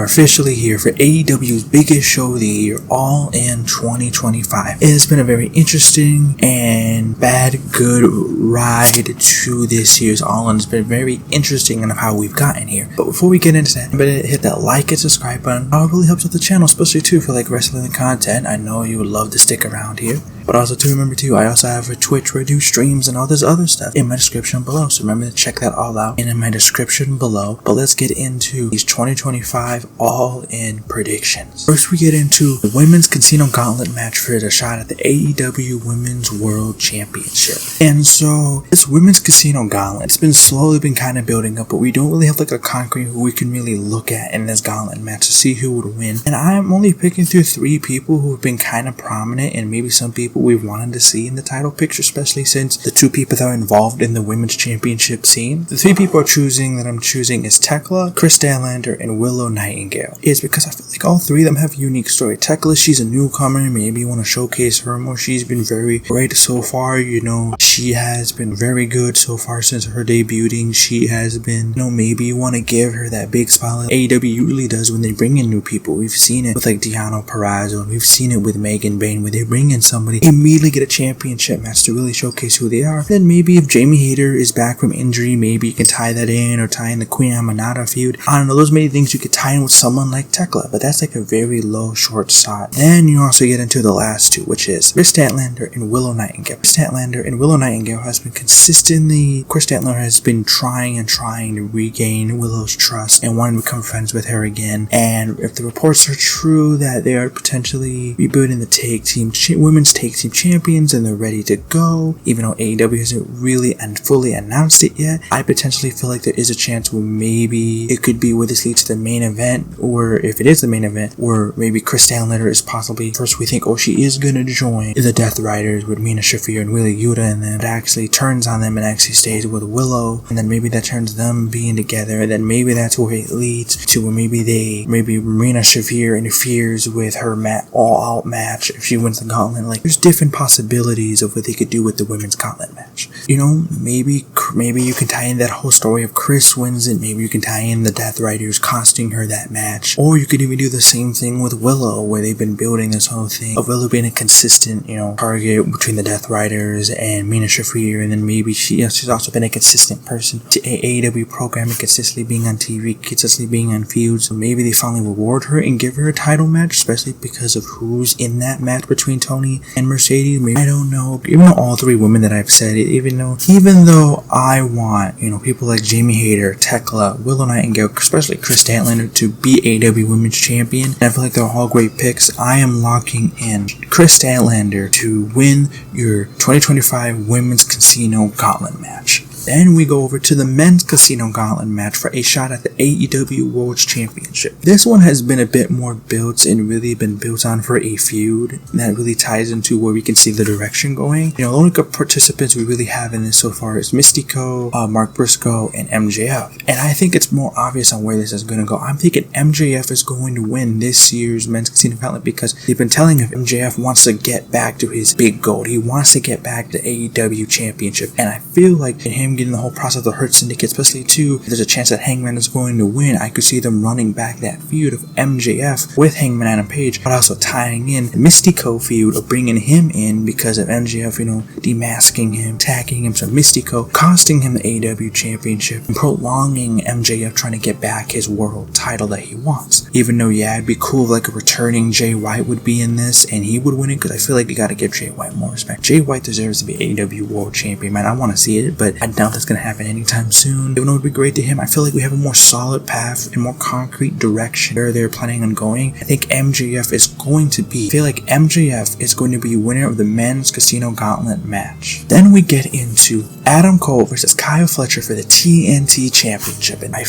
are officially here for AEW's biggest show of the year, All In 2025. It has been a very interesting and good ride to this year's All In. It's been very interesting in how we've gotten here. But before we get into that, remember to hit that like and subscribe button. It really helps with the channel, especially too if you like wrestling content. I know you would love to stick around here. But also remember I also have a Twitch where I do streams and all this other stuff in my description below. So remember to check that all out in my description below. But let's get into these 2025 All-In predictions. First we get into the Women's Casino Gauntlet match for the shot at the AEW Women's World Championship. And so this Women's Casino Gauntlet, it's been slowly kind of building up, but we don't really have like a concrete who we can really look at in this gauntlet match to see who would win. And I'm only picking through 3 people who have been kind of prominent and maybe some people we've wanted to see in the title picture, especially since the 2 people that are involved in the women's championship scene. The 3 people that I'm choosing is Tekla, Kris Statlander, and Willow Nightingale. It's because I feel like all 3 of them have a unique story. Tekla, she's a newcomer, maybe you want to showcase her more. She's been very great so far, she has been very good so far since her debuting. She has been, maybe you want to give her that big spotlight AEW usually does when they bring in new people. We've seen it with like Deonna Purrazzo, and we've seen it with Megan Bayne, where they bring in somebody immediately get a championship match to really showcase who they are. Then maybe if Jamie Hayter is back from injury, maybe you can tie that in, or tie in the Queen Aminata feud. I don't know, those many things you could tie in with someone like Tekla, but that's like a very low short shot. Then you also get into the last 2, which is Kris Statlander and Willow Nightingale. Kris Statlander and Willow Nightingale has been consistently, Kris Statlander has been trying to regain Willow's trust and wanting to become friends with her again. And if the reports are true that they are potentially rebuilding the women's tag team champions and they're ready to go, even though AEW hasn't really fully announced it yet, I potentially feel like there is a chance where maybe it could be where this leads to the main event, or if it is the main event, where maybe Kris Statlander is possibly, first we think, she is gonna join the Death Riders with Mina Shafir and Wheeler Yuta, and then it actually turns on them and actually stays with Willow, and then maybe that turns them being together, and then maybe that's where it leads to where maybe Mina Shafir interferes with her all-out match if she wins the gauntlet. Like, there's different possibilities of what they could do with the women's gauntlet match. Maybe you can tie in that whole story of Kris wins it. Maybe you can tie in the Death Riders costing her that match. Or you could even do the same thing with Willow, where they've been building this whole thing of Willow being a consistent, target between the Death Riders and Mina Shafir, and then maybe she's also been a consistent person to AEW programming, consistently being on TV, consistently being on feuds. So maybe they finally reward her and give her a title match, especially because of who's in that match between Tony and Mercedes. Maybe, I don't know, even though all 3 women that I've said, even though I want, people like Jamie Hayter, Tekla, Willow Nightingale, especially Kris Statlander to be AEW Women's Champion, and I feel like they're all great picks, I am locking in Kris Statlander to win your 2025 Women's Casino Gauntlet match. Then we go over to the Men's Casino Gauntlet match for a shot at the AEW World Championship. This one has been a bit more built and really been built on for a feud that really ties into where we can see the direction going. The only good participants we really have in this so far is Mystico, Mark Briscoe, and MJF. And I think it's more obvious on where this is going to go. I'm thinking MJF is going to win this year's Men's Casino Gauntlet because they've been telling him MJF wants to get back to his big goal. He wants to get back to the AEW Championship. And I feel like in him getting the whole process of the Hurt Syndicate, especially too, if there's a chance that Hangman is going to win, I could see them running back that feud of MJF with Hangman Adam Page, but also tying in the Mystico feud of bringing him in because of MJF, demasking him, attacking him, so Mystico costing him the AEW Championship and prolonging MJF trying to get back his world title that he wants. Even though, it'd be cool if like a returning Jay White would be in this and he would win it, because I feel like you gotta give Jay White more respect. Jay White deserves to be AEW World Champion, man. I want to see it, but I doubt that's gonna happen anytime soon. Even though it would be great to him, I feel like we have a more solid path and more concrete direction where they're planning on going. I think MJF is going to be, winner of the Men's Casino Gauntlet match. Then we get into Adam Cole versus Kyle Fletcher for the TNT Championship, and I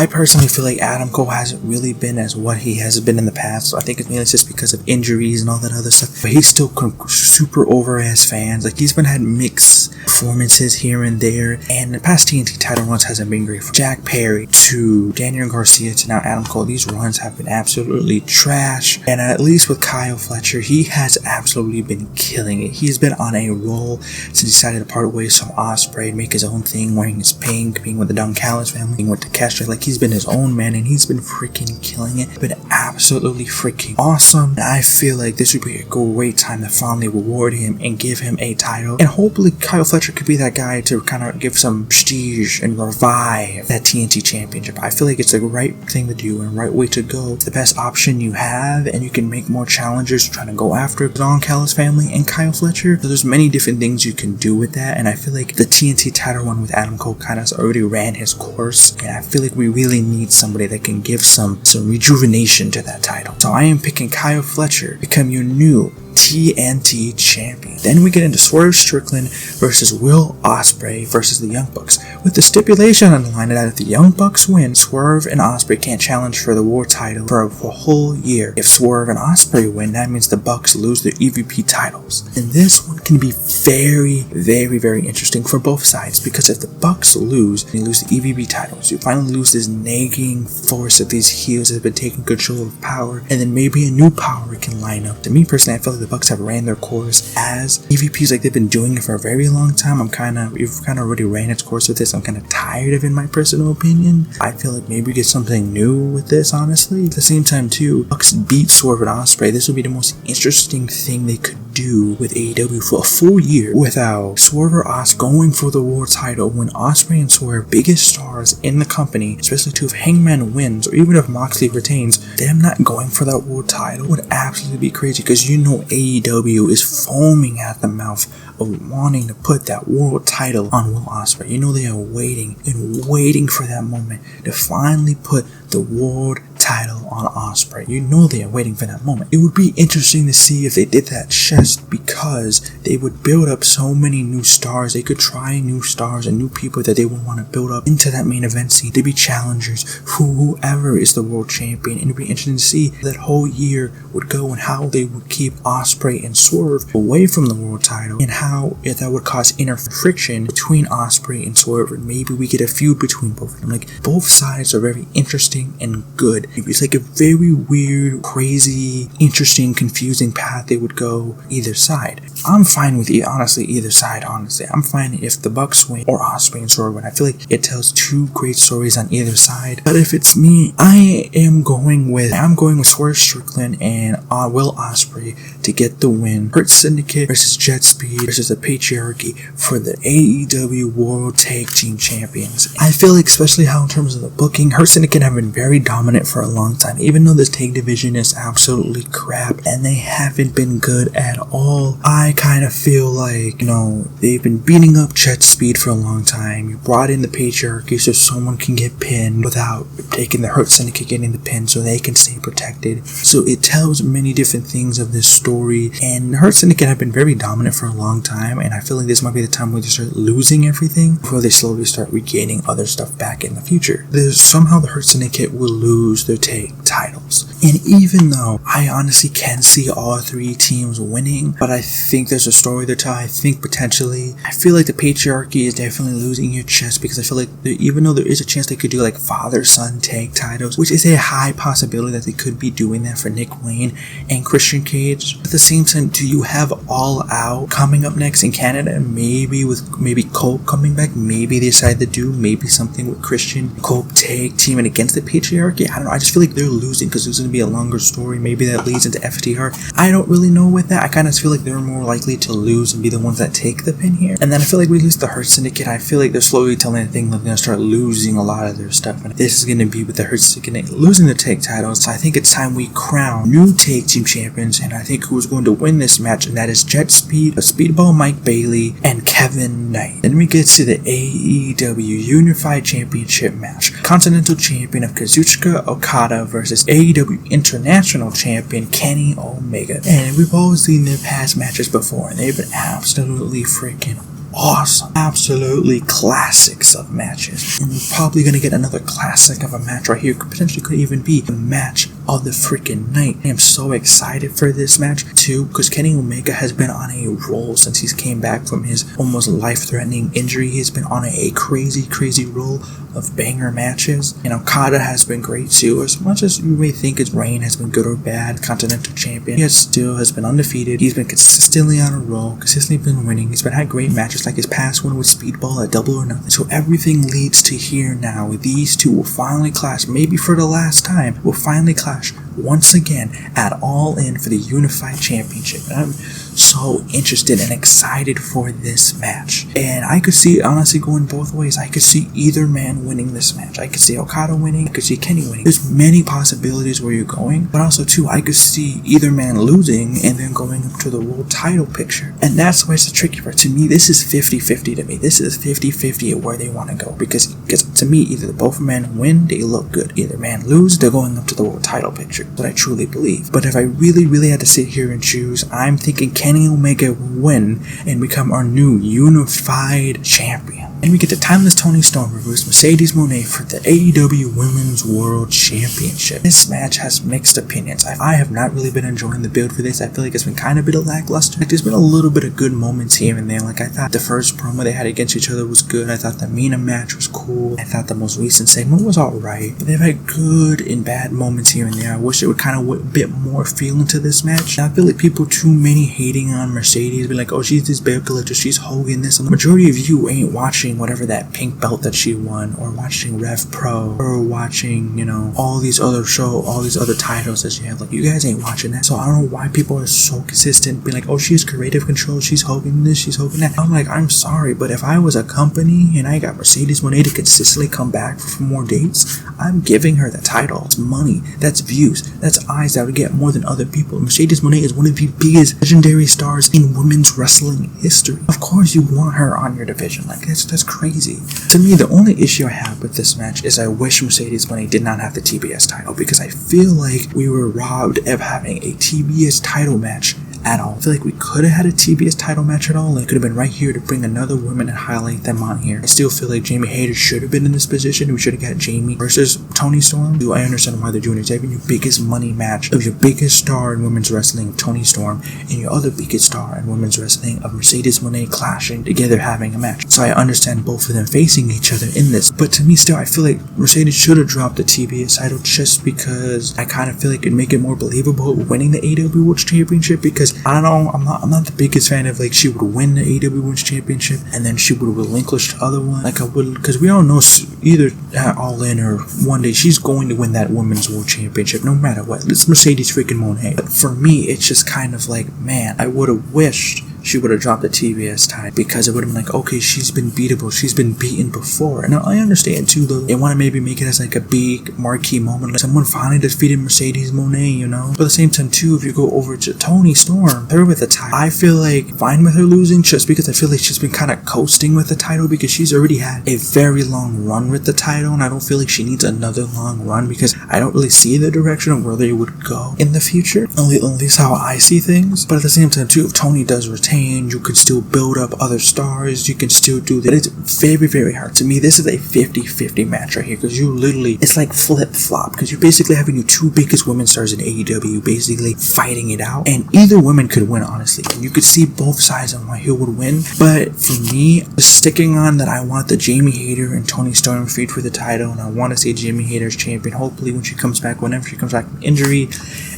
personally feel like Adam Cole hasn't really been as what he has been in the past, so I think it's mainly just because of injuries and all that other stuff, but he's still super over as fans. Like, he's been had mixed performances here here and there, and the past TNT title runs hasn't been great. From Jack Perry to Daniel Garcia to now Adam Cole, these runs have been absolutely trash, and at least with Kyle Fletcher, he has absolutely been killing it. He's been on a roll since he decided to part ways from Ospreay and make his own thing, wearing his pink, being with the Don Callis family, being with the Castro. Like, he's been his own man, and he's been freaking killing it. Been absolutely freaking awesome, and I feel like this would be a great time to finally reward him and give him a title, and hopefully Kyle Fletcher could be that guy to kind of give some prestige and revive that TNT championship. I feel like it's the right thing to do and right way to go. It's the best option you have, and you can make more challengers trying to go after the Don Callis family and Kyle Fletcher. So there's many different things you can do with that, and I feel like the TNT title one with Adam Cole kind of already ran his course, and I feel like we really need somebody that can give some rejuvenation to that title. So I am picking Kyle Fletcher to become your new TNT champion. Then we get into Swerve Strickland versus Will Ospreay versus the Young Bucks, with the stipulation on the line that if the Young Bucks win, Swerve and Ospreay can't challenge for the world title for a whole year. If Swerve and Ospreay win, that means the Bucks lose their EVP titles. And this one can be very, very, very interesting for both sides, because if the Bucks lose, they lose the EVP titles. You finally lose this nagging force of these heels that have been taking control of power, and then maybe a new power can line up. To me personally, I feel like the Bucks have ran their course as EVPs, like they've been doing it for a very long time. We've kind of already ran its course with this. I'm kind of tired of it, in my personal opinion. I feel like maybe we get something new with this, honestly. At the same time too, Bucks beat Swerve and Ospreay. This would be the most interesting thing they could do with AEW for a full year without Swerve or Os going for the world title, when Ospreay and Swerve, biggest stars in the company, especially too if Hangman wins or even if Moxley retains, them not going for that world title would absolutely be crazy, because you know AEW is foaming at the mouth of wanting to put that world title on Will Ospreay. You know they are waiting for that moment to finally put the world title on Ospreay. You know they are waiting for that moment. It would be interesting to see if they did that just because they would build up so many new stars. They could try new stars and new people that they would want to build up into that main event scene to be challengers for whoever is the world champion. And it would be interesting to see that whole year would go and how they would keep Ospreay and Swerve away from the world title, and how that would cause inner friction between Ospreay and Swerve, and maybe we get a feud between both of them. Like, both sides are very interesting and good. It's like a very weird, crazy, interesting, confusing path they would go either side. I'm fine with either side, honestly. I'm fine if the Bucks win or Ospreay and Swerve win. I feel like it tells two great stories on either side. But if it's me, I am going with Swerve Strickland and Will Ospreay to get the win. Hurt Syndicate versus Jet Speed versus the Patriarchy for the AEW World Tag Team Champions. I feel like, especially how in terms of the booking, Hurt Syndicate have been very dominant for a long time, even though this tag division is absolutely crap and they haven't been good at all. I kind of feel like, they've been beating up Jet Speed for a long time. You brought in the Patriarchy so someone can get pinned without taking the Hurt Syndicate getting the pin, so they can stay protected. So it tells many different things of this story, and the Hurt Syndicate have been very dominant for a long time, and I feel like this might be the time where they start losing everything before they slowly start regaining other stuff back in the future. Somehow the Hurt Syndicate will lose their tag titles. And even though I honestly can see all three teams winning, but I think there's a story to tell. I think potentially, I feel like the Patriarchy is definitely losing your chest, because I feel like even though there is a chance they could do like father-son tag titles, which is a high possibility that they could be doing that for Nick Wayne and Christian Cage. At the same time, do you have All Out coming up next in Canada? Maybe Colt coming back. Maybe they decide to do something with Christian Colt tag teaming against the Patriarchy. I don't know. I just feel like they're losing because there's going to be a longer story. Maybe that leads into FTR. I don't really know with that. I kind of feel like they're more likely to lose and be the ones that take the pin here. And then I feel like we lose the Hurt Syndicate. I feel like they're slowly telling the thing they're going to start losing a lot of their stuff. And this is going to be with the Hurt Syndicate losing the tag titles. So I think it's time we crown new tag team champions. And I think who's going to win this match, and that is Jet Speed, Speedball Mike Bailey, and Kevin Knight. Then we get to the AEW Unified Championship match. Continental Champion of Kazuchika Okada versus AEW International Champion Kenny Omega. And we've all seen their past matches before, and they've been absolutely freaking awesome. Absolutely classics of matches. And we're probably going to get another classic of a match right here. Potentially could even be the match of the freaking night. I am so excited for this match too, because Kenny Omega has been on a roll since he's came back from his almost life-threatening injury. He's been on a crazy roll of banger matches. And Okada has been great too. As much as you may think his reign has been good or bad, Continental Champion, he still has been undefeated. He's been consistently on a roll, consistently been winning. He's been had great matches, like his past one with Speedball at Double or Nothing. So everything leads to here now. These two will finally clash, maybe for the last time, will finally clash once again at All In for the Unified Championship. And I'm so interested and excited for this match. And I could see it honestly going both ways. I could see either man winning this match. I could see Okada winning. I could see Kenny winning. There's many possibilities where you're going, but also too, I could see either man losing and then going up to the world title picture. And that's where it's the tricky part. To me, this is 50-50 to me. This is 50-50 at where they want to go. Because to me, either both men win, they look good. Either man lose, they're going up to the world title picture. What I truly believe. But if I really had to sit here and choose, I'm thinking Kenny Omega will win and become our new unified champion. And we get the Timeless Toni Storm versus Mercedes Moné for the AEW Women's World Championship. This match has mixed opinions. I have not really been enjoying the build for this. I feel like it's been kind of a bit of lackluster. Like, there's been a little bit of good moments here and there. Like, I thought the first promo they had against each other was good. I thought the Mina match was cool. I thought the most recent segment was alright. But they've had good and bad moments here and there. I wish it would kind of a bit more feel into this match. And I feel like people too many hating on Mercedes, be like, oh, she's this belt collector, she's Hogan this. And the majority of you ain't watching whatever that pink belt that she won, or watching Rev Pro, or watching, all these other titles that she had. Like, you guys ain't watching that. So I don't know why people are so consistent, being like, oh, she's creative control, she's Hogan this, she's Hogan that. I'm like, I'm sorry, but if I was a company and I got Mercedes Moné to consistently come back for more dates, I'm giving her the title. It's money, that's views, that's eyes that would get more than other people. Mercedes Moné is one of the biggest legendary stars in women's wrestling history. Of course you want her on your division. Like, that's crazy. To me, the only issue I have with this match is I wish Mercedes Moné did not have the TBS title, because I feel like we were robbed of having a TBS title match at all. I feel like we could have had a TBS title match at all. It could have been right here to bring another woman and highlight them on here. I still feel like Jamie Hayter should have been in this position. We should have got Jamie versus Toni Storm. I understand why they're doing it. It's having your biggest money match of your biggest star in women's wrestling, Toni Storm, and your other biggest star in women's wrestling of Mercedes Moné clashing together, having a match. So I understand both of them facing each other in this. But to me still, I feel like Mercedes should have dropped the TBS title, just because I kind of feel like it'd make it more believable winning the AEW World Championship, because I don't know, I'm not the biggest fan of, like, she would win the AEW Women's Championship and then she would relinquish the other one. Like, I would, because we all know either All In or one day she's going to win that Women's World Championship no matter what. It's Mercedes freaking Moné. But for me, it's just kind of like, man, I would have wished she would have dropped the TBS title, because it would have been like, okay, she's been beatable, she's been beaten before. Now I understand too, though, they want to maybe make it as like a big marquee moment, like someone finally defeated Mercedes Moné, but at the same time too, if you go over to Toni Storm, her with the title, I feel like fine with her losing, just because I feel like she's been kind of coasting with the title, because she's already had a very long run with the title, and I don't feel like she needs another long run, because I don't really see the direction of where they would go in the future, at least how I see things. But at the same time too, if Toni does retain, you can still build up other stars, you can still do that. It's very hard. To me, this is a 50-50 match right here, because you literally, it's like flip-flop, because you're basically having your two biggest women stars in AEW basically fighting it out, and either woman could win, honestly, and you could see both sides on why who would win. But for me, just sticking on that, I want the Jamie Hayter and Toni Storm feud for the title, and I want to see Jamie Hayter's champion, hopefully when she comes back, whenever she comes back from injury.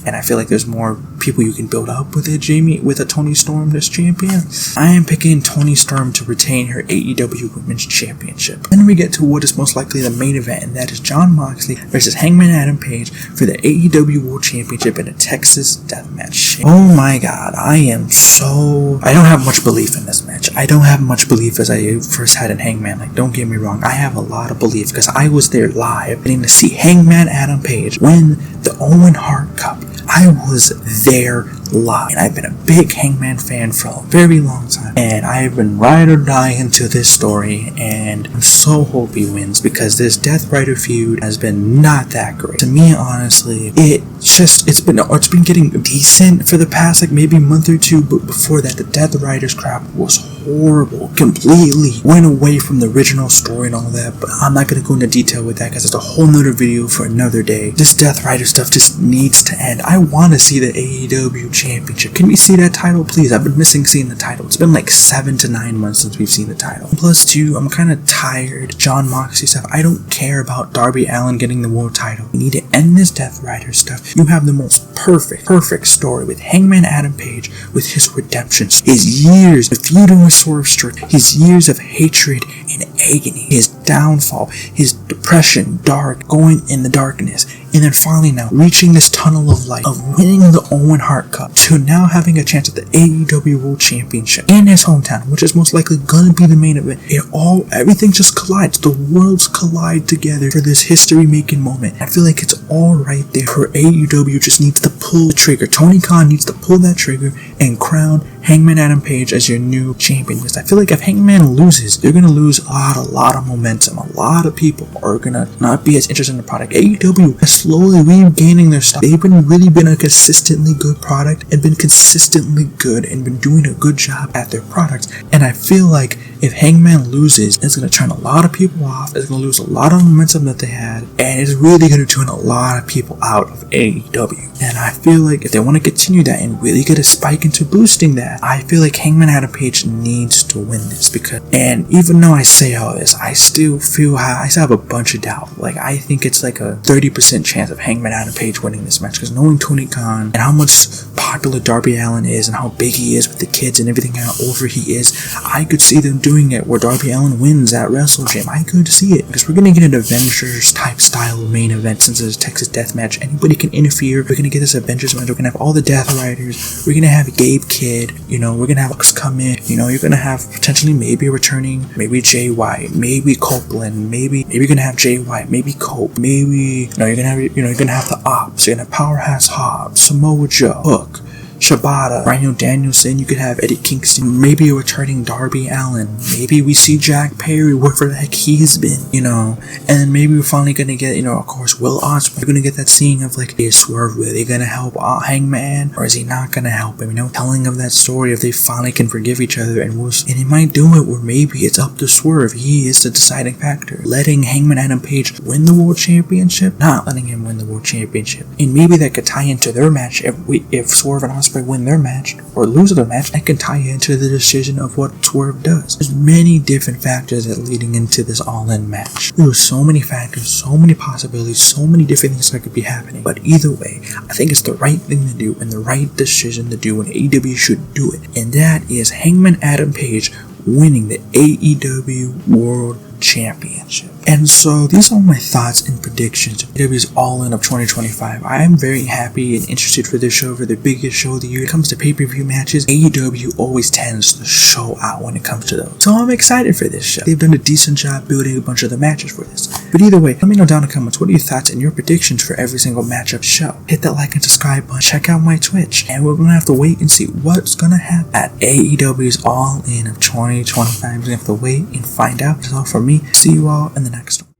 And I feel like there's more people you can build up with a Toni Storm this champion. I am picking Toni Storm to retain her AEW Women's Championship. Then we get to what is most likely the main event, and that is Jon Moxley versus Hangman Adam Page for the AEW World Championship in a Texas Deathmatch. Oh my god, I don't have much belief in this match. I don't have much belief as I first had in Hangman. Like, don't get me wrong, I have a lot of belief, because I was there live getting to see Hangman Adam Page win the Owen Hart Cup. I was there lot. And I've been a big Hangman fan for a very long time. And I have been ride or die into this story. And I'm so hope he wins because this Death Rider feud has been not that great. To me, honestly, it's been getting decent for the past like maybe month or two. But before that, the Death Riders crap was horrible. Completely went away from the original story and all that. But I'm not going to go into detail with that because it's a whole nother video for another day. This Death Rider stuff just needs to end. I want to see the AEW championship. Can we see that title, please? I've been missing seeing the title. It's been like 7 to 9 months since we've seen the title. Plus, too, I'm kind of tired. John Moxley stuff. I don't care about Darby Allin getting the world title. We need to end this Death Rider stuff. You have the most perfect story with Hangman Adam Page, with his redemptions, his years of feuding with Swerve Strickland, his years of hatred and agony, his downfall, his depression, going in the darkness, and then finally now reaching this tunnel of light of winning the Owen Hart Cup to now having a chance at the AEW World Championship in his hometown, which is most likely gonna be the main event. Everything just collides. The worlds collide together for this history-making moment. I feel like it's all right there. For AEW just needs to pull the trigger. Tony Khan needs to pull that trigger and crown Hangman Adam Page as your new champion. Because I feel like if Hangman loses, they're gonna lose a lot of momentum. A lot of people are gonna not be as interested in the product. AEW is slowly regaining their stuff. They've really been a consistently good product and been consistently good and been doing a good job at their products. And I feel like if Hangman loses, it's going to turn a lot of people off. It's going to lose a lot of momentum that they had. And it's really going to turn a lot of people out of AEW. And I feel like if they want to continue that and really get a spike into boosting that, I feel like Hangman Adam Page needs to win this. And even though I say all this, I still have a bunch of doubt. Like, I think it's like a 30% chance of Hangman Adam Page winning this match. Because knowing Tony Khan and how much popular Darby Allin is and how big he is with the kids and everything, how over he is, I could see them doing it where Darby Allin wins at Wrestle Jam. I could see it because we're going to get an Avengers type style main event since it's a Texas death match. Anybody can interfere. We're going to get this Avengers match. We're going to have all the Death Riders. We're going to have Gabe Kidd. We're going to have Bucks come in. You're going to have potentially maybe returning, maybe Jay White, maybe Copeland, maybe you're going to have Jay White, maybe Cope, maybe, you're going to have the Ops. You're going to have Powerhouse Hobbs, Samoa Joe, Hook, Shibata, Bryan Danielson. You could have Eddie Kingston, maybe a returning Darby Allin, maybe we see Jack Perry, wherever the heck he's been, and then maybe we're finally gonna get, of course, Will Ospreay. We're gonna get that scene of like, is Swerve really gonna help Hangman, or is he not gonna help him? Telling of that story if they finally can forgive each other, and he might do it where maybe it's up to Swerve. He is the deciding factor, letting Hangman Adam Page win the world championship, not letting him win the world championship, and maybe that could tie into their match if Swerve and Ospreay win their match or lose their match. That can tie into the decision of what Swerve does. There's many different factors that leading into this all-in match. There were so many factors, so many possibilities, so many different things that could be happening. But either way, I think it's the right thing to do and the right decision to do, and AEW should do it. And that is Hangman Adam Page winning the AEW World Championship. And so these are my thoughts and predictions of AEW's All-In of 2025. I am very happy and interested for this show, for the biggest show of the year. When it comes to pay-per-view matches, AEW always tends to show out when it comes to those. So I'm excited for this show. They've done a decent job building a bunch of the matches for this. But either way, let me know down in the comments, what are your thoughts and your predictions for every single matchup show? Hit that like and subscribe button, check out my Twitch, and we're going to have to wait and see what's going to happen at AEW's All-In of 2025. We're going to have to wait and find out. That's all from me. See you all in the next one.